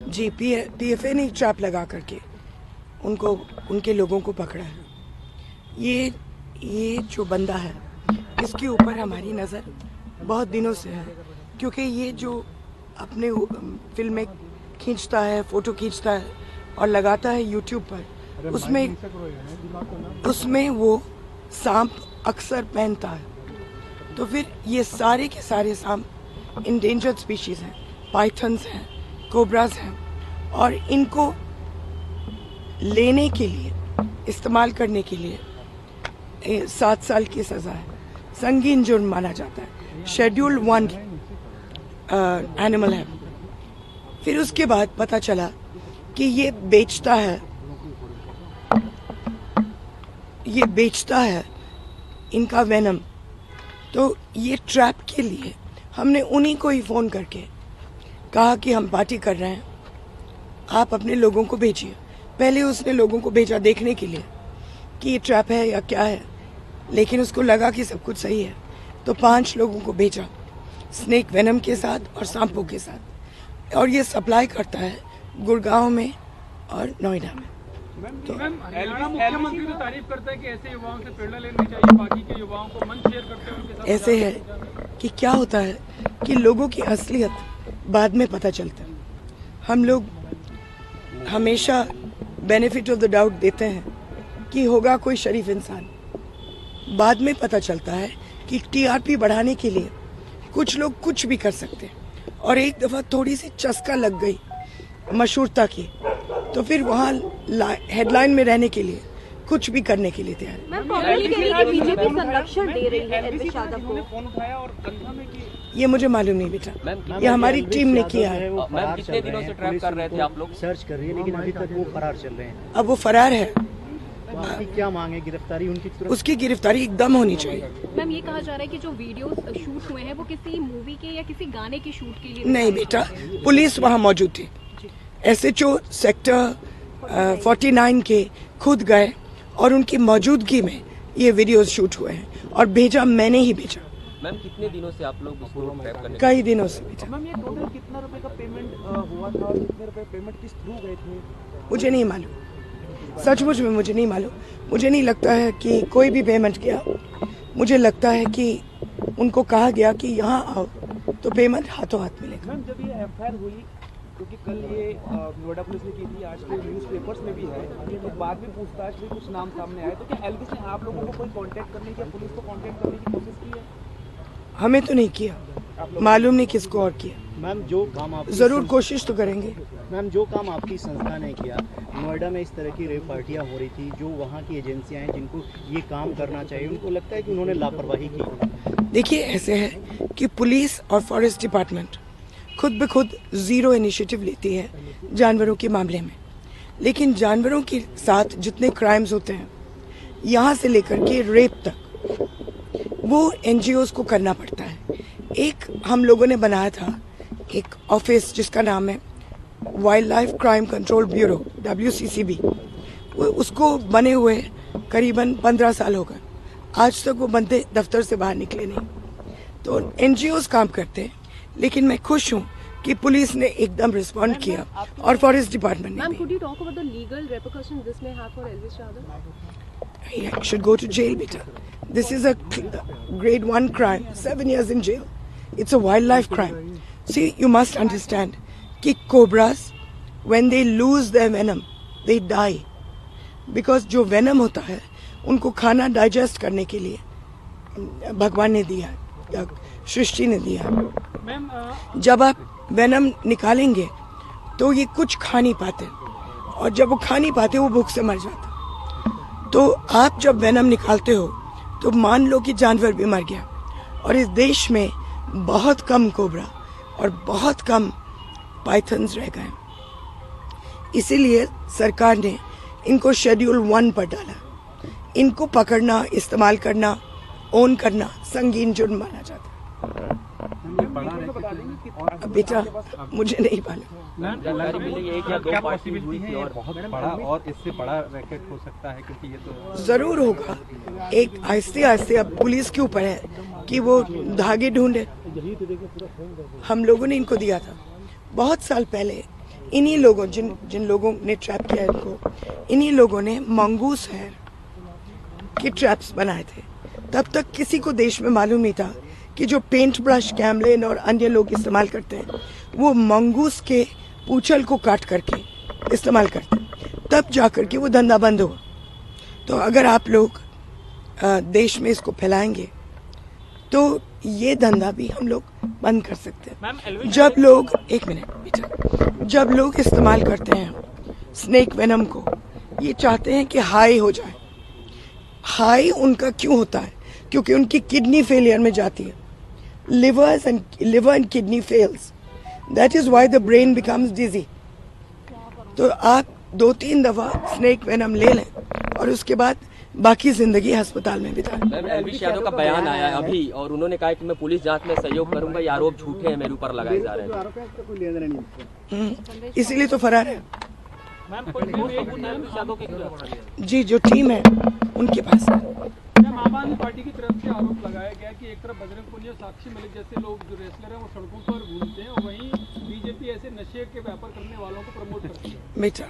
जी, PFA ने trap लगा करके उनको उनके लोगों को पकड़ा है। ये जो बंदा है इसके ऊपर हमारी नज़र बहुत दिनों से है, क्योंकि ये जो अपने फिल्में खींचता है, फ़ोटो खींचता है और लगाता है यूट्यूब पर, उसमें वो सांप अक्सर पहनता है। तो फिर ये सारे के सारे सांप इंडेंजर्ड स्पीशीज़ हैं, पाइथन्स हैं, कोबराज हैं, और इनको लेने के लिए, इस्तेमाल करने के लिए 7 साल की सज़ा है। संगीन जुर्म माना जाता है। शेड्यूल 1 एनिमल है। फिर उसके बाद पता चला कि ये बेचता है इनका वेनम। तो ये ट्रैप के लिए हमने उन्हीं को ही फ़ोन करके कहा कि हम पार्टी कर रहे हैं, आप अपने लोगों को भेजिए। पहले उसने लोगों को भेजा देखने के लिए कि ये ट्रैप है या क्या है, लेकिन उसको लगा कि सब कुछ सही है, तो 5 लोगों को भेजा स्नेक वेनम के साथ और सांपों के साथ, और ये सप्लाई करता है गुड़गांव में और नोएडा में। तो मुख्यमंत्री तो तारीफ करता है कि ऐसे युवाओं से प्रेरणा लेनी चाहिए, बाकी के युवाओं को मंच शेयर करते हैं उनके साथ। ऐसे है कि क्या होता है कि लोगों की असलियत बाद में पता चलता है। हम लोग हमेशा बेनिफिट ऑफ द डाउट देते हैं कि होगा कोई शरीफ इंसान, बाद में पता चलता है कि टीआरपी बढ़ाने के लिए कुछ लोग कुछ भी कर सकते हैं, और एक दफ़ा थोड़ी सी चस्का लग गई मशहूरता की, तो फिर वहाँ हेडलाइन में रहने के लिए कुछ भी करने के लिए तैयार है। बीजेपी संरक्षण दे रही है एलविश यादव को। ये मुझे मालूम नहीं बेटा, ये हमारी टीम ने किया है। मैम, कितने दिनों से ट्रैप कर रहे थे आप लोग? सर्च कर रही है, लेकिन अभी तक वो फरार चल रहे हैं। अब वो फरार है। आपकी क्या मांग है? गिरफ्तारी उनकी तुरंत? उसकी गिरफ्तारी एकदम होनी चाहिए। मैम, ये कहा जा रहा है कि जो वीडियोस शूट हुए हैं वो किसी मूवी के या किसी गाने के शूट के लिए नहीं बेटा, पुलिस वहाँ मौजूद थी। एसएचओ सेक्टर 49 के खुद गए और उनकी मौजूदगी में ये वीडियोस शूट हुए हैं, और भेजा मैंने ही भेजा। मैम, कितने दिनों से आप लोग इसको ट्रैप करने? कई दिनों से बेटा। मैम, ये टोटल कितना रुपए का पेमेंट हुआ था और कितने रुपए पेमेंट किस थ्रू गए थे? मुझे नहीं मालूम, सचमुच में मुझे नहीं मालूम। मुझे नहीं लगता है कि कोई भी पेमेंट किया। मुझे लगता है कि उनको कहा गया कि यहाँ आओ तो पेमेंट हाथों हाथ मिलेगा। मैम, जब ये एफआईआर हुई, क्योंकि कल ये नोएडा पुलिस ने की थी, आज के न्यूज़पेपर्स में भी है, तो बाद में पूछताछ में कुछ नाम सामने आए, तो क्या एलविश ने आप लोगों को कोई कांटेक्ट करने की या पुलिस को कांटेक्ट करने की कोशिश की है? हमें तो नहीं किया, मालूम नहीं किसको और किया। मैम, जो काम आप जरूर कोशिश तो करेंगे। मैम, जो काम आपकी संस्था ने किया, नोएडा में इस तरह की रेप पार्टियां हो रही थी, जो वहाँ की एजेंसियां हैं जिनको ये काम करना चाहिए, उनको लगता है कि उन्होंने लापरवाही की। देखिए, ऐसे है कि पुलिस और फॉरेस्ट डिपार्टमेंट खुद ब खुद ज़ीरो इनिशिएटिव लेती है जानवरों के मामले में, लेकिन जानवरों के साथ जितने क्राइम्स होते हैं, यहाँ से लेकर के रेप तक, वो एनजीओज़ को करना पड़ता है। एक हम लोगों ने बनाया था एक ऑफिस जिसका नाम है wild life crime control bureau, WCCB। उसको बने हुए करीबन 15 साल हो गए, आज तक वो बंदे दफ्तर से बाहर निकले नहीं। तो एनजीओज़ काम करते हैं, लेकिन मैं खुश हूँ कि पुलिस ने एकदम रिस्पॉन्ड किया और फॉरेस्ट डिपार्टमेंट ने मैम, भी। could you talk about the legal repercussions this may have for Elvish Yadav? He should go to jail, beta. This is a grade 1 crime, 7 years in jail. It's a wildlife crime. See, you must understand कि cobras, when they lose their venom, they die. Because जो venom होता है, उनको खाना digest करने के लिए भगवान ने दिया या सृष्टि ने दिया। मैम, जब आप वेनम निकालेंगे तो ये कुछ खा नहीं पाते, और जब वो खा नहीं पाते वो भूख से मर जाते। तो आप जब वेनम निकालते हो तो मान लो कि जानवर भी मर गया, और इस देश में बहुत कम कोबरा और बहुत कम पाइथन्स रह गए। इसीलिए सरकार ने इनको शेड्यूल 1 पर डाला। इनको पकड़ना, इस्तेमाल करना, ओन करना संगीन जुर्म माना जाता है। अब बेटा, मुझे नहीं मालूम। जानकारी मिली है क्या 2 पार्टी हुई थी और बहुत बड़ा और इससे बड़ा रैकेट हो सकता है, क्योंकि ये तो जरूर होगा। एक आहिस्ते आहिस्ते अब पुलिस के ऊपर है कि वो धागे ढूंढे। हम लोगों ने इनको दिया था बहुत साल पहले इन्हीं लोगों जिन लोगों ने ट्रैप किया इनको, इन्हीं लोगों ने मंगूस हेयर के ट्रैप्स बनाए थे। तब तक किसी को देश में मालूम नहीं था कि जो पेंट ब्रश, कैमलिन और अन्य लोग इस्तेमाल करते हैं वो मंगूस के पूंछल को काट करके इस्तेमाल करते हैं। तब जाकर के वो धंधा बंद हुआ। तो अगर आप लोग देश में इसको फैलाएंगे तो ये धंधा भी हम लोग बंद कर सकते हैं। जब लोग, एक मिनट बेटा, जब लोग इस्तेमाल करते हैं स्नेक वेनम को, ये चाहते हैं कि हाई हो जाए। हाई उनका क्यों होता है? क्योंकि उनकी किडनी फेलियर में जाती है। Liver and kidney fails, that is why the brain becomes dizzy. तो आप 2-3 दफा स्नेक वेनम ले लें और उसके बाद बाकी जिंदगी अस्पताल में बिताएं। मैम, एलविश यादव का बयान आया है अभी और उन्होंने कहा कि मैं पुलिस जांच में सहयोग करूंगा, ये आरोप झूठे हैं, मेरे ऊपर लगाए जा रहे हैं। इसीलिए तो फरार है। मैम कोई एलविश यादव के खिलाफ जी, जो टीम है उनके पास है। मैम, आम आदमी पार्टी की तरफ से आरोप लगाया गया कि एक तरफ बजरंग पुनिया, साक्षी मलिक जैसे लोग जो रेसलर हैं वो सड़कों पर घूमते हैं और वहीं बीजेपी ऐसे नशे के व्यापार करने वालों को प्रमोट करती है। बेटा